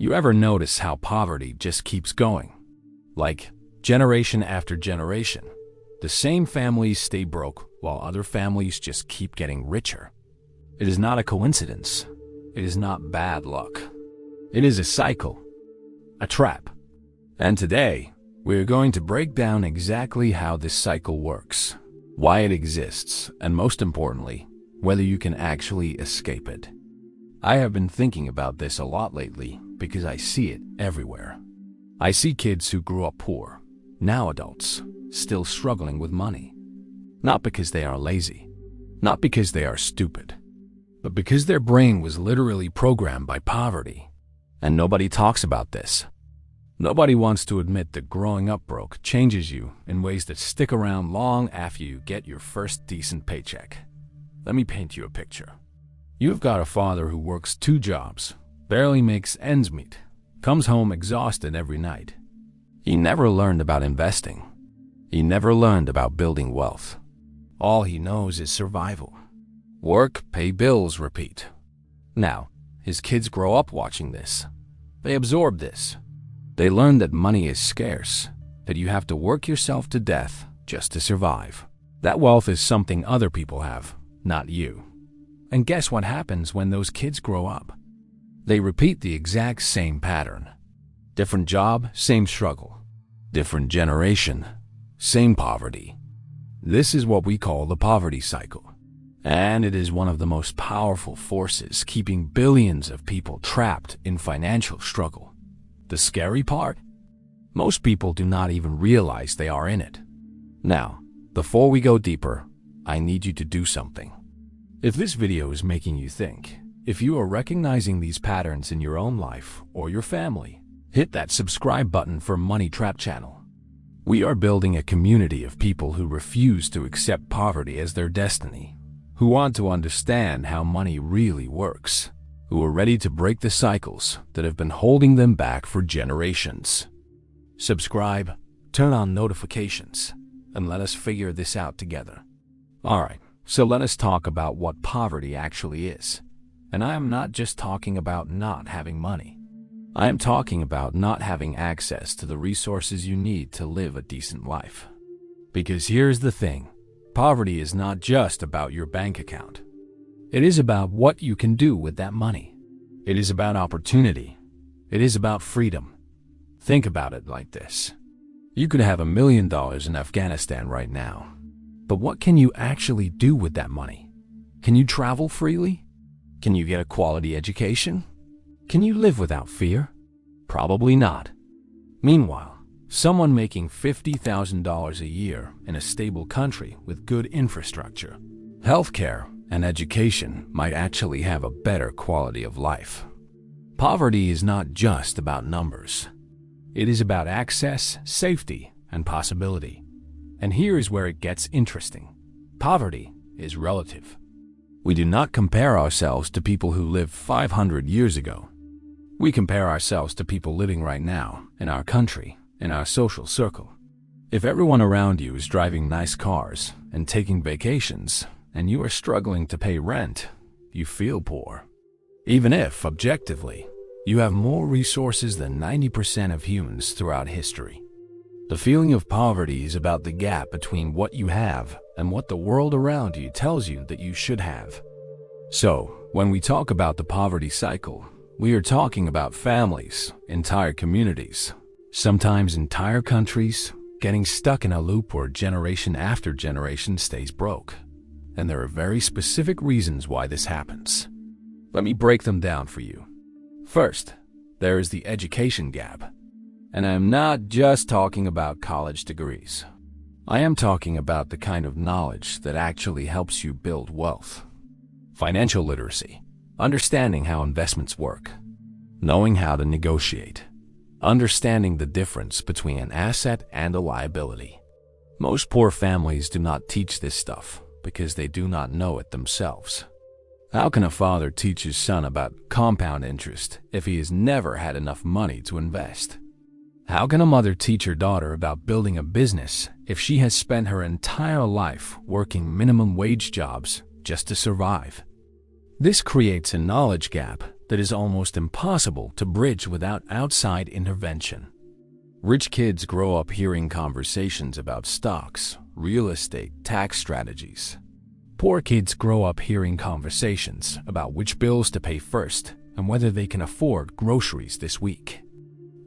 You ever notice how poverty just keeps going? Like, generation after generation, the same families stay broke while other families just keep getting richer. It is not a coincidence. It is not bad luck. It is a cycle, a trap. And today, we're going to break down exactly how this cycle works, why it exists, and most importantly, whether you can actually escape it. I have been thinking about this a lot lately because I see it everywhere. I see kids who grew up poor, now adults, still struggling with money. Not because they are lazy, not because they are stupid, but because their brain was literally programmed by poverty. And nobody talks about this. Nobody wants to admit that growing up broke changes you in ways that stick around long after you get your first decent paycheck. Let me paint you a picture. You've got a father who works 2 jobs, barely makes ends meet, comes home exhausted every night. He never learned about investing. He never learned about building wealth. All he knows is survival. Work, pay bills, repeat. Now, his kids grow up watching this. They absorb this. They learn that money is scarce, that you have to work yourself to death just to survive. That wealth is something other people have, not you. And guess what happens when those kids grow up? They repeat the exact same pattern. Different job, same struggle. Different generation, same poverty. This is what we call the poverty cycle. And it is one of the most powerful forces keeping billions of people trapped in financial struggle. The scary part? Most people do not even realize they are in it. Now, before we go deeper, I need you to do something. If this video is making you think, if you are recognizing these patterns in your own life or your family, hit that subscribe button for Money Trap Channel. We are building a community of people who refuse to accept poverty as their destiny, who want to understand how money really works, who are ready to break the cycles that have been holding them back for generations. Subscribe, turn on notifications, and let us figure this out together. Alright, so let us talk about what poverty actually is. And I am not just talking about not having money. I am talking about not having access to the resources you need to live a decent life. Because here's the thing, poverty is not just about your bank account. It is about what you can do with that money. It is about opportunity. It is about freedom. Think about it like this. You could have $1 million in Afghanistan right now. But what can you actually do with that money? Can you travel freely? Can you get a quality education? Can you live without fear? Probably not. Meanwhile, someone making $50,000 a year in a stable country with good infrastructure, healthcare, and education might actually have a better quality of life. Poverty is not just about numbers. It is about access, safety, and possibility. And here is where it gets interesting. Poverty is relative. We do not compare ourselves to people who lived 500 years ago. We compare ourselves to people living right now, in our country, in our social circle. If everyone around you is driving nice cars and taking vacations, and you are struggling to pay rent, you feel poor. Even if, objectively, you have more resources than 90% of humans throughout history. The feeling of poverty is about the gap between what you have and what the world around you tells you that you should have. So, when we talk about the poverty cycle, we are talking about families, entire communities, sometimes entire countries, getting stuck in a loop where generation after generation stays broke. And there are very specific reasons why this happens. Let me break them down for you. First, there is the education gap. And I am not just talking about college degrees. I am talking about the kind of knowledge that actually helps you build wealth. Financial literacy, understanding how investments work, knowing how to negotiate, understanding the difference between an asset and a liability. Most poor families do not teach this stuff because they do not know it themselves. How can a father teach his son about compound interest if he has never had enough money to invest? How can a mother teach her daughter about building a business if she has spent her entire life working minimum wage jobs just to survive? This creates a knowledge gap that is almost impossible to bridge without outside intervention. Rich kids grow up hearing conversations about stocks, real estate, tax strategies. Poor kids grow up hearing conversations about which bills to pay first and whether they can afford groceries this week.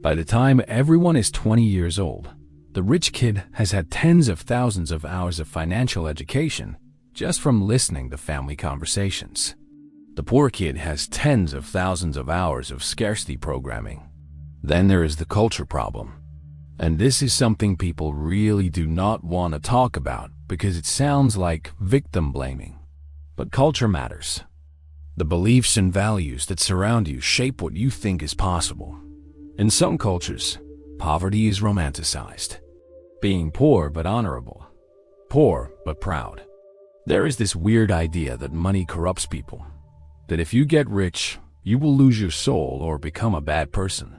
By the time everyone is 20 years old, the rich kid has had tens of thousands of hours of financial education just from listening to family conversations. The poor kid has tens of thousands of hours of scarcity programming. Then there is the culture problem. And this is something people really do not want to talk about because it sounds like victim blaming. But culture matters. The beliefs and values that surround you shape what you think is possible. In some cultures, poverty is romanticized. Being poor but honorable. Poor but proud. There is this weird idea that money corrupts people. That if you get rich, you will lose your soul or become a bad person.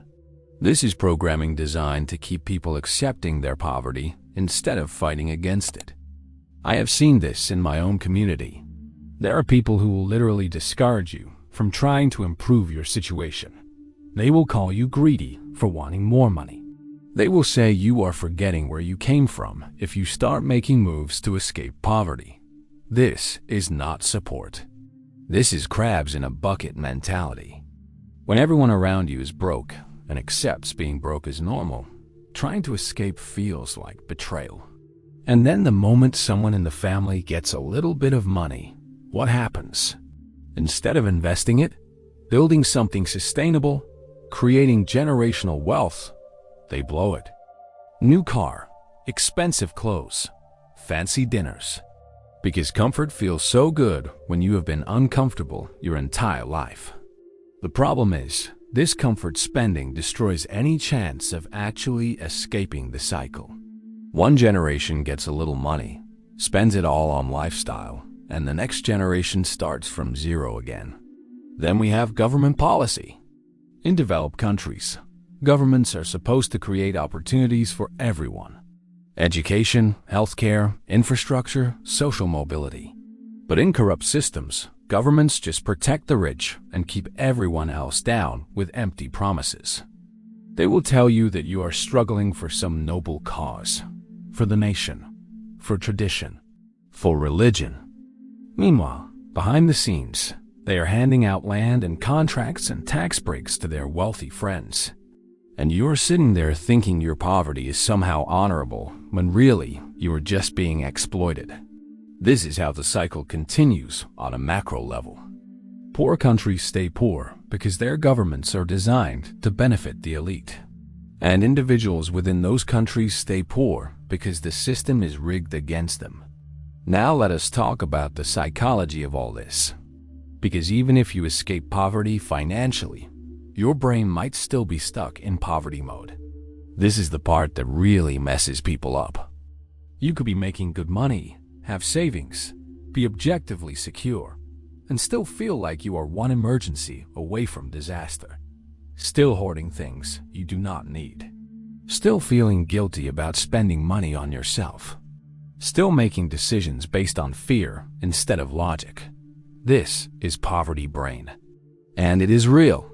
This is programming designed to keep people accepting their poverty instead of fighting against it. I have seen this in my own community. There are people who will literally discourage you from trying to improve your situation. They will call you greedy for wanting more money. They will say you are forgetting where you came from if you start making moves to escape poverty. This is not support. This is crabs in a bucket mentality. When everyone around you is broke and accepts being broke as normal, trying to escape feels like betrayal. And then the moment someone in the family gets a little bit of money, what happens? Instead of investing it, building something sustainable, creating generational wealth, they blow it. New car, expensive clothes, fancy dinners. Because comfort feels so good when you have been uncomfortable your entire life. The problem is, this comfort spending destroys any chance of actually escaping the cycle. One generation gets a little money, spends it all on lifestyle, and the next generation starts from zero again. Then we have government policy. In developed countries, governments are supposed to create opportunities for everyone. Education, healthcare, infrastructure, social mobility. But in corrupt systems, governments just protect the rich and keep everyone else down with empty promises. They will tell you that you are struggling for some noble cause, for the nation, for tradition, for religion. Meanwhile, behind the scenes, they are handing out land and contracts and tax breaks to their wealthy friends. And you're sitting there thinking your poverty is somehow honorable, when really you are just being exploited. This is how the cycle continues on a macro level. Poor countries stay poor because their governments are designed to benefit the elite. And individuals within those countries stay poor because the system is rigged against them. Now let us talk about the psychology of all this. Because even if you escape poverty financially, your brain might still be stuck in poverty mode. This is the part that really messes people up. You could be making good money, have savings, be objectively secure, and still feel like you are one emergency away from disaster. Still hoarding things you do not need. Still feeling guilty about spending money on yourself. Still making decisions based on fear instead of logic. This is poverty brain. And it is real.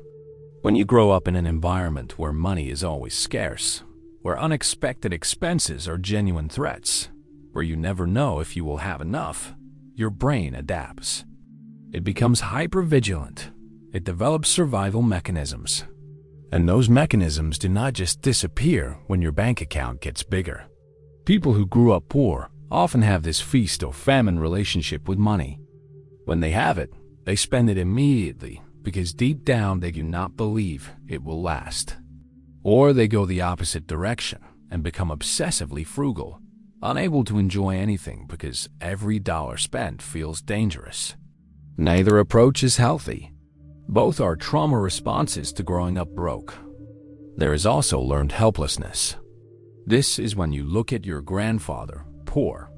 When you grow up in an environment where money is always scarce, where unexpected expenses are genuine threats, where you never know if you will have enough, your brain adapts. It becomes hypervigilant. It develops survival mechanisms. And those mechanisms do not just disappear when your bank account gets bigger. People who grew up poor often have this feast or famine relationship with money. When they have it, they spend it immediately because deep down they do not believe it will last. Or they go the opposite direction and become obsessively frugal, unable to enjoy anything because every dollar spent feels dangerous. Neither approach is healthy. Both are trauma responses to growing up broke. There is also learned helplessness. This is when you look at your grandfather, poor,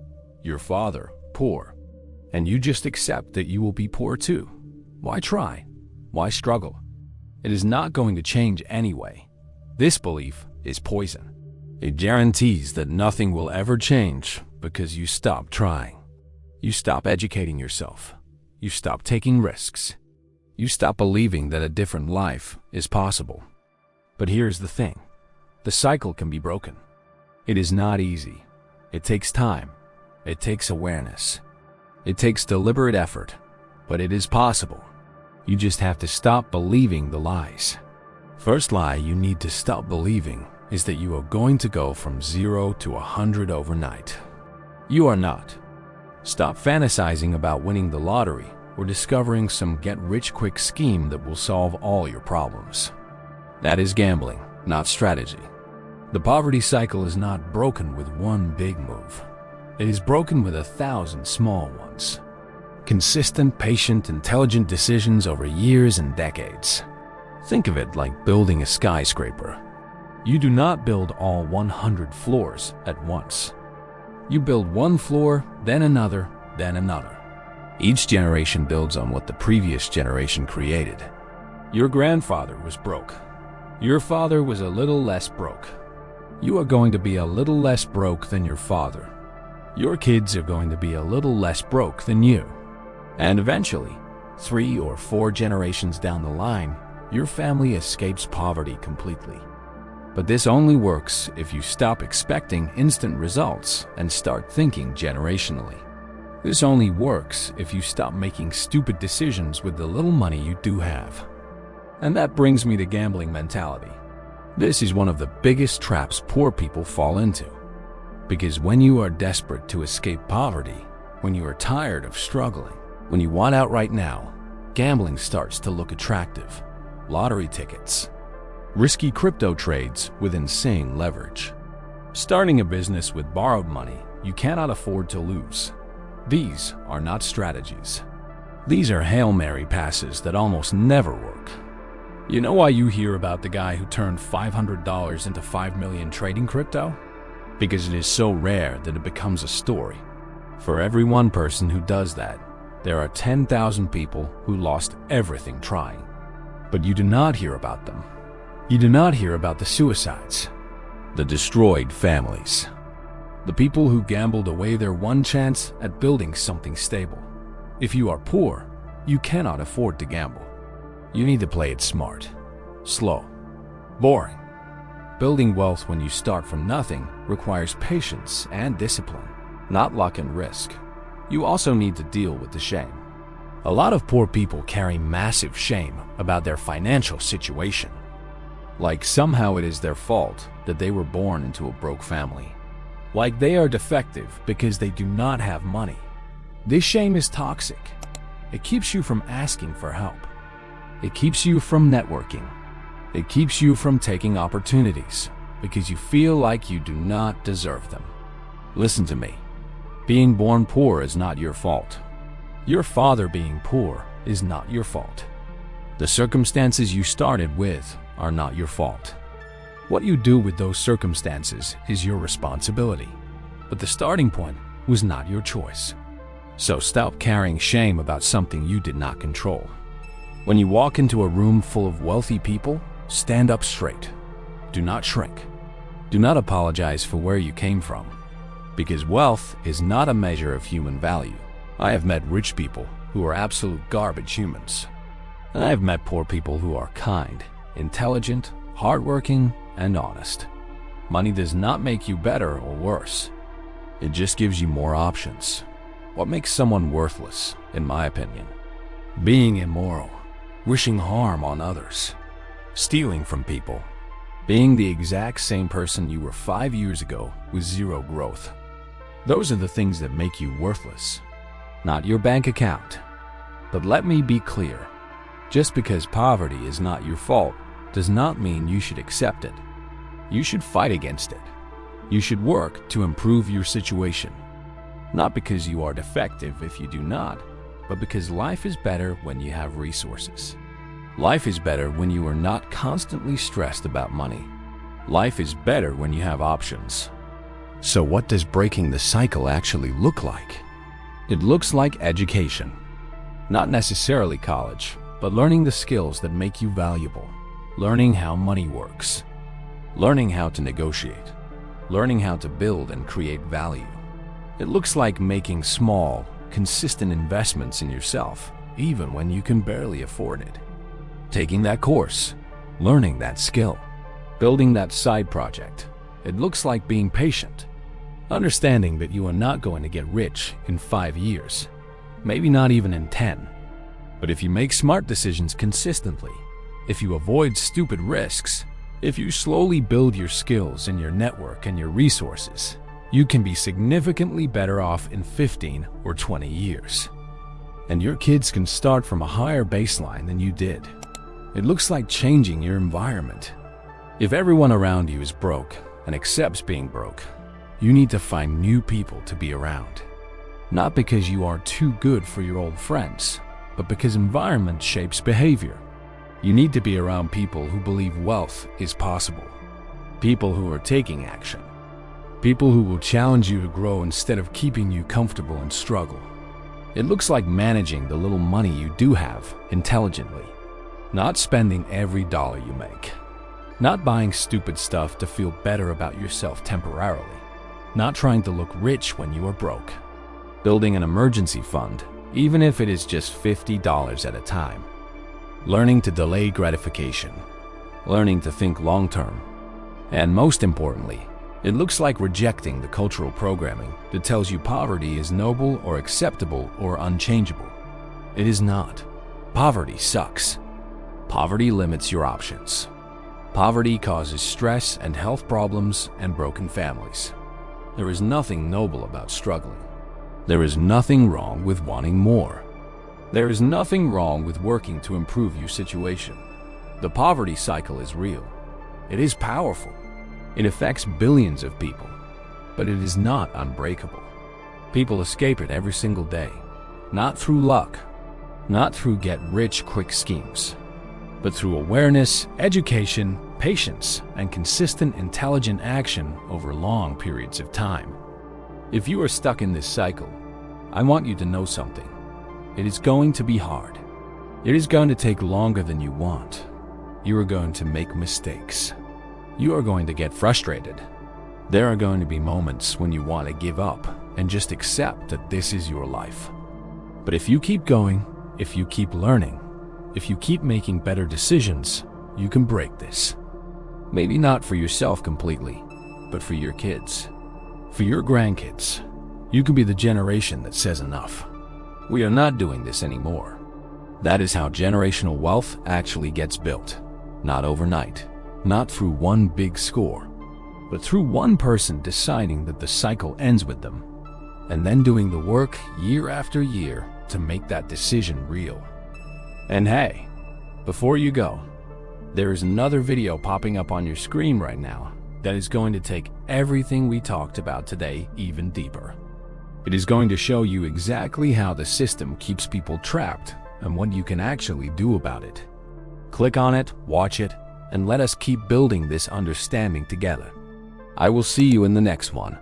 your father, poor, and you just accept that you will be poor too. Why try? Why struggle? It is not going to change anyway. This belief is poison. It guarantees that nothing will ever change because you stop trying. You stop educating yourself. You stop taking risks. You stop believing that a different life is possible. But here's the thing. The cycle can be broken. It is not easy. It takes time. It takes awareness. It takes deliberate effort. But it is possible. You just have to stop believing the lies. First lie you need to stop believing is that you are going to go from 0 to 100 overnight. You are not. Stop fantasizing about winning the lottery or discovering some get-rich-quick scheme that will solve all your problems. That is gambling, not strategy. The poverty cycle is not broken with one big move. It is broken with 1,000 small ones. Consistent, patient, intelligent decisions over years and decades. Think of it like building a skyscraper. You do not build all 100 floors at once. You build one floor, then another, then another. Each generation builds on what the previous generation created. Your grandfather was broke. Your father was a little less broke. You are going to be a little less broke than your father. Your kids are going to be a little less broke than you. And eventually, 3 or 4 generations down the line, your family escapes poverty completely. But this only works if you stop expecting instant results and start thinking generationally. This only works if you stop making stupid decisions with the little money you do have. And that brings me to gambling mentality. This is one of the biggest traps poor people fall into. Because when you are desperate to escape poverty, when you are tired of struggling, when you want out right now, gambling starts to look attractive. Lottery tickets, risky crypto trades with insane leverage, starting a business with borrowed money you cannot afford to lose. These are not strategies. These are Hail Mary passes that almost never work. You know why you hear about the guy who turned $500 into 5 million trading crypto? Because it is so rare that it becomes a story. For every one person who does that, there are 10,000 people who lost everything trying. But you do not hear about them. You do not hear about the suicides, the destroyed families, the people who gambled away their one chance at building something stable. If you are poor, you cannot afford to gamble. You need to play it smart, slow, boring. Building wealth when you start from nothing requires patience and discipline, not luck and risk. You also need to deal with the shame. A lot of poor people carry massive shame about their financial situation. Like somehow it is their fault that they were born into a broke family. Like they are defective because they do not have money. This shame is toxic. It keeps you from asking for help. It keeps you from networking. It keeps you from taking opportunities because you feel like you do not deserve them. Listen to me. Being born poor is not your fault. Your father being poor is not your fault. The circumstances you started with are not your fault. What you do with those circumstances is your responsibility, but the starting point was not your choice. So stop carrying shame about something you did not control. When you walk into a room full of wealthy people, stand up straight. Do not shrink. Do not apologize for where you came from, because wealth is not a measure of human value. I have met rich people who are absolute garbage humans. And I have met poor people who are kind, intelligent, hardworking, and honest. Money does not make you better or worse. It just gives you more options. What makes someone worthless, in my opinion? Being immoral, wishing harm on others, stealing from people, being the exact same person you were 5 years ago with zero growth. Those are the things that make you worthless, not your bank account. But let me be clear. Just because poverty is not your fault does not mean you should accept it. You should fight against it. You should work to improve your situation. Not because you are defective if you do not, but because life is better when you have resources. Life is better when you are not constantly stressed about money. Life is better when you have options. So what does breaking the cycle actually look like? It looks like education. Not necessarily college, but learning the skills that make you valuable. Learning how money works. Learning how to negotiate. Learning how to build and create value. It looks like making small, consistent investments in yourself even when you can barely afford it. Taking that course, learning that skill, building that side project, it looks like being patient. Understanding that you are not going to get rich in 5 years, maybe not even in 10. But if you make smart decisions consistently, if you avoid stupid risks, if you slowly build your skills and your network and your resources, you can be significantly better off in 15 or 20 years. And your kids can start from a higher baseline than you did. It looks like changing your environment. If everyone around you is broke and accepts being broke, you need to find new people to be around. Not because you are too good for your old friends, but because environment shapes behavior. You need to be around people who believe wealth is possible. People who are taking action. People who will challenge you to grow instead of keeping you comfortable and struggle. It looks like managing the little money you do have intelligently. Not spending every dollar you make. Not buying stupid stuff to feel better about yourself temporarily. Not trying to look rich when you are broke. Building an emergency fund, even if it is just $50 at a time. Learning to delay gratification. Learning to think long-term. And most importantly, it looks like rejecting the cultural programming that tells you poverty is noble or acceptable or unchangeable. It is not. Poverty sucks. Poverty limits your options. Poverty causes stress and health problems and broken families. There is nothing noble about struggling. There is nothing wrong with wanting more. There is nothing wrong with working to improve your situation. The poverty cycle is real. It is powerful. It affects billions of people, but it is not unbreakable. People escape it every single day, not through luck, not through get-rich-quick schemes, but through awareness, education, patience, and consistent intelligent action over long periods of time. If you are stuck in this cycle, I want you to know something. It is going to be hard. It is going to take longer than you want. You are going to make mistakes. You are going to get frustrated. There are going to be moments when you want to give up and just accept that this is your life. But if you keep going, if you keep learning, if you keep making better decisions, you can break this. Maybe not for yourself completely, but for your kids, for your grandkids. You can be the generation that says enough. We are not doing this anymore. That is how generational wealth actually gets built. Not overnight, not through one big score, but through one person deciding that the cycle ends with them, and then doing the work year after year to make that decision real. And hey, before you go, there is another video popping up on your screen right now that is going to take everything we talked about today even deeper. It is going to show you exactly how the system keeps people trapped and what you can actually do about it. Click on it, watch it, and let us keep building this understanding together. I will see you in the next one.